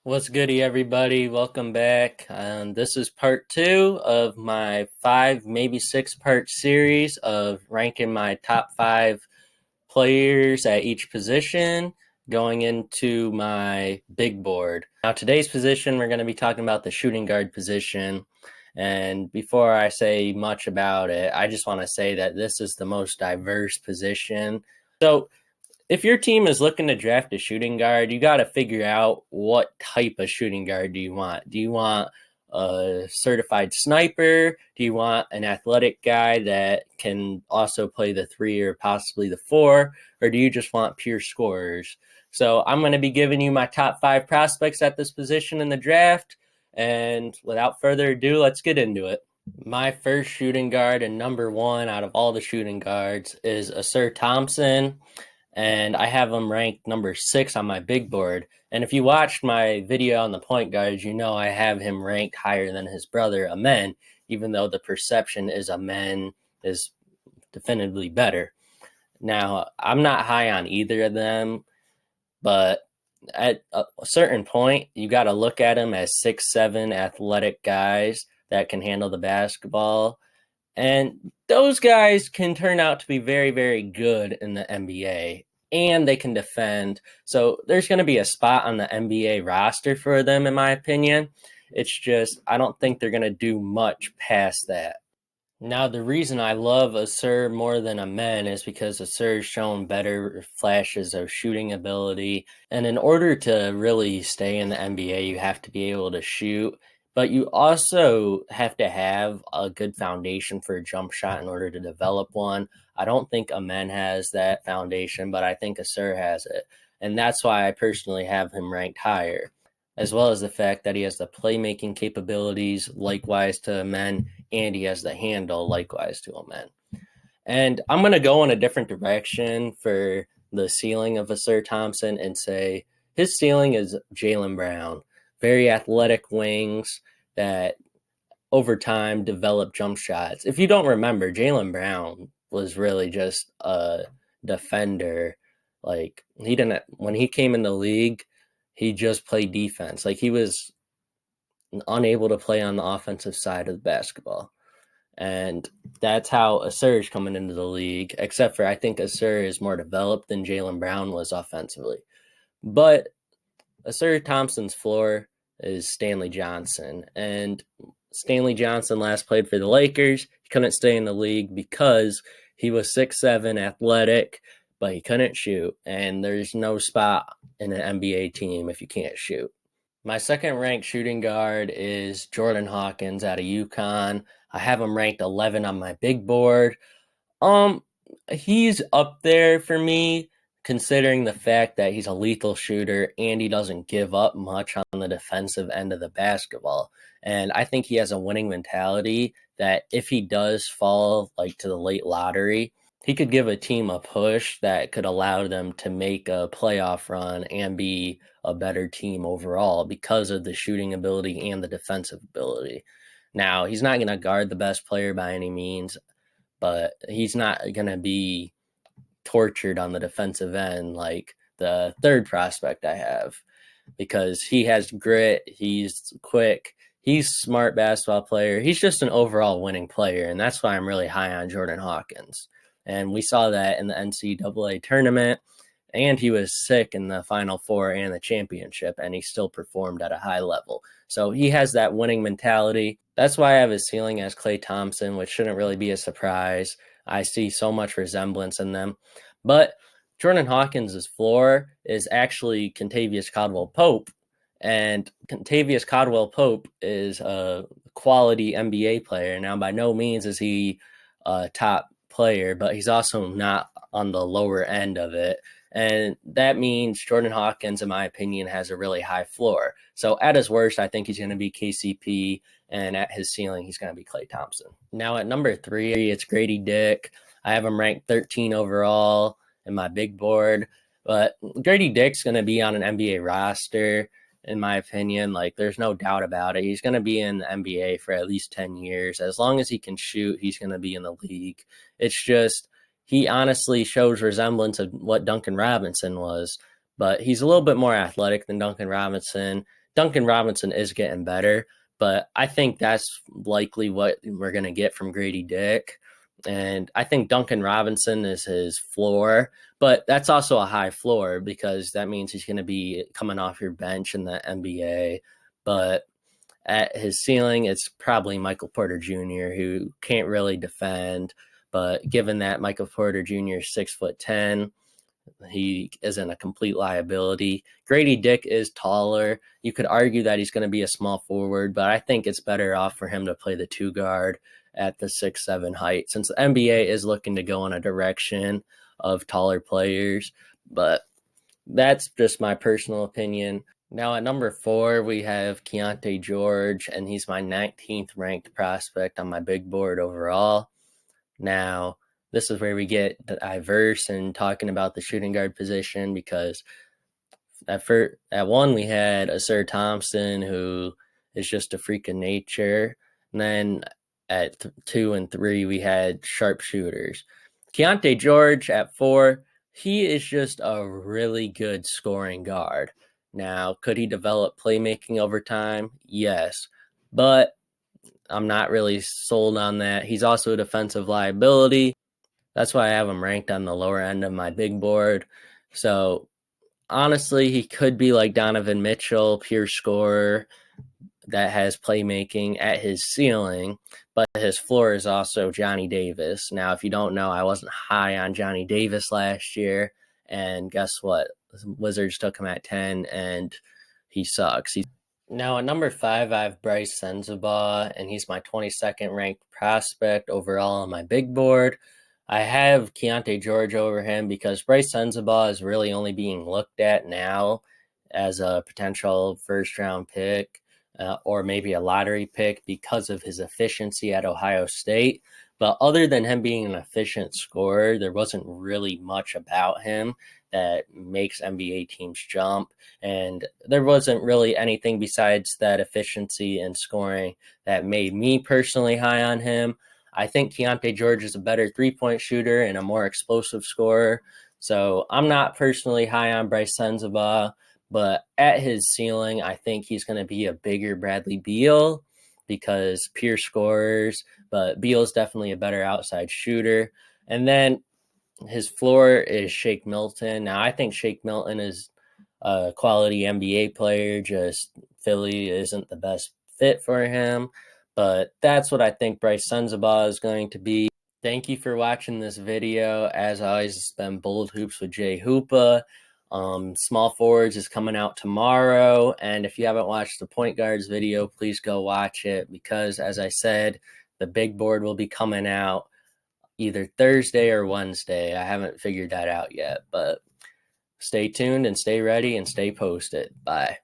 What's goody, everybody? Welcome back. This is part two of my five, maybe six-part series of ranking my top five players at each position going into my big board. Now, today's position, we're going to be talking about the shooting guard position. And before I say much about it, I just want to say that this is the most diverse position. So, if your team is looking to draft a shooting guard, you got to figure out what type of shooting guard do you want. Do you want a certified sniper? Do you want an athletic guy that can also play the three or possibly the four? Or do you just want pure scorers? So I'm going to be giving you my top five prospects at this position in the draft. And without further ado, let's get into it. My first shooting guard and number one out of all the shooting guards is Ausar Thompson, and I have him ranked number 6 on my big board. And if you watched my video on the point guards, you know I have him ranked higher than his brother Amen, even though the perception is Amen is definitively better. Now, I'm not high on either of them, but at a certain point, you got to look at them as 6'7" athletic guys that can handle the basketball. And those guys can turn out to be very, very good in the NBA, and they can defend. So there's going to be a spot on the NBA roster for them, in my opinion. It's just, I don't think they're going to do much past that. Now, the reason I love Ausar more than Amen is because Ausar's shown better flashes of shooting ability. And in order to really stay in the NBA, you have to be able to shoot. But you also have to have a good foundation for a jump shot in order to develop one. I don't think Amen has that foundation, but I think Ausar has it. And that's why I personally have him ranked higher, as well as the fact that he has the playmaking capabilities likewise to Amen, and he has the handle likewise to Amen. And I'm going to go in a different direction for the ceiling of Ausar Thompson and say his ceiling is Jaylen Brown. Very athletic wings that over time develop jump shots. If you don't remember, Jaylen Brown was really just a defender. Like, he didn't, when he came in the league, he just played defense. Like, he was unable to play on the offensive side of the basketball. And that's how Ausar is coming into the league, except for I think Ausar is more developed than Jaylen Brown was offensively. But Ausar Thompson's floor is Stanley Johnson. And Stanley Johnson last played for the Lakers. He couldn't stay in the league because he was 6'7", athletic, but he couldn't shoot. And there's no spot in an NBA team if you can't shoot. My second ranked shooting guard is Jordan Hawkins out of UConn. I have him ranked 11 on my big board. Um, he's up there for me, considering the fact that he's a lethal shooter and he doesn't give up much on the defensive end of the basketball. And I think he has a winning mentality that if he does fall like to the late lottery, he could give a team a push that could allow them to make a playoff run and be a better team overall because of the shooting ability and the defensive ability. Now, he's not going to guard the best player by any means, but he's not going to be tortured on the defensive end like the third prospect I have, because he has grit, he's quick, he's a smart basketball player. He's just an overall winning player, and that's why I'm really high on Jordan Hawkins. And we saw that in the NCAA tournament, and he was sick in the Final Four and the championship, and he still performed at a high level. So he has that winning mentality. That's why I have his ceiling as Klay Thompson, which shouldn't really be a surprise. I see so much resemblance in them. But Jordan Hawkins' floor is actually Kentavious Caldwell Pope, and Kentavious Caldwell Pope is a quality NBA player. Now, by no means is he a top player, but he's also not on the lower end of it. And that means Jordan Hawkins, in my opinion, has a really high floor. So at his worst, I think he's going to be KCP, and at his ceiling, he's going to be Klay Thompson. Now at number 3, it's Grady Dick. I have him ranked 13 overall in my big board, but Grady Dick's going to be on an NBA roster, in my opinion. Like, there's no doubt about it. He's going to be in the NBA for at least 10 years. As long as he can shoot, he's going to be in the league. It's just, he honestly shows resemblance of what Duncan Robinson was, but he's a little bit more athletic than Duncan Robinson. Duncan Robinson is getting better, but I think that's likely what we're going to get from Grady Dick. And I think Duncan Robinson is his floor, but that's also a high floor because that means he's going to be coming off your bench in the NBA. But at his ceiling, it's probably Michael Porter Jr., who can't really defend. But given that Michael Porter Jr. is 6'10", he isn't a complete liability. Grady Dick is taller. You could argue that he's going to be a small forward, but I think it's better off for him to play the two guard at the 6'7" height, since the NBA is looking to go in a direction of taller players. But that's just my personal opinion. Now at number 4, we have Keyonte George, and he's my 19th ranked prospect on my big board overall. Now, this is where we get diverse in talking about the shooting guard position, because at one we had Ausar Thompson, who is just a freak of nature, and then at 2 and 3 we had sharpshooters. Keyonte George at 4, he is just a really good scoring guard. Now, could he develop playmaking over time? Yes, but I'm not really sold on that. He's also a defensive liability. That's why I have him ranked on the lower end of my big board. So honestly, he could be like Donovan Mitchell, pure scorer that has playmaking at his ceiling, but his floor is also Johnny Davis. Now, if you don't know, I wasn't high on Johnny Davis last year, and guess what? Wizards took him at 10, and he sucks. Now at number 5, I have Bryce Sensabaugh, and he's my 22nd ranked prospect overall on my big board. I have Keyonte George over him because Bryce Sensabaugh is really only being looked at now as a potential first-round pick or maybe a lottery pick because of his efficiency at Ohio State. But other than him being an efficient scorer, there wasn't really much about him that makes NBA teams jump. And there wasn't really anything besides that efficiency and scoring that made me personally high on him. I think Keyonte George is a better three-point shooter and a more explosive scorer. So I'm not personally high on Bryce Sensabaugh, but at his ceiling, I think he's going to be a bigger Bradley Beal because pure scorers, but Beal's definitely a better outside shooter. And then his floor is Shake Milton. Now, I think Shake Milton is a quality NBA player, just Philly isn't the best fit for him. But that's what I think Bryce Sensabaugh is going to be. Thank you for watching this video. As always, it's been Bold Hoops with Jay Hoopa. Small Forwards is coming out tomorrow, and if you haven't watched the Point Guards video, please go watch it because, as I said, the big board will be coming out either Thursday or Wednesday. I haven't figured that out yet, but stay tuned and stay ready and stay posted. Bye.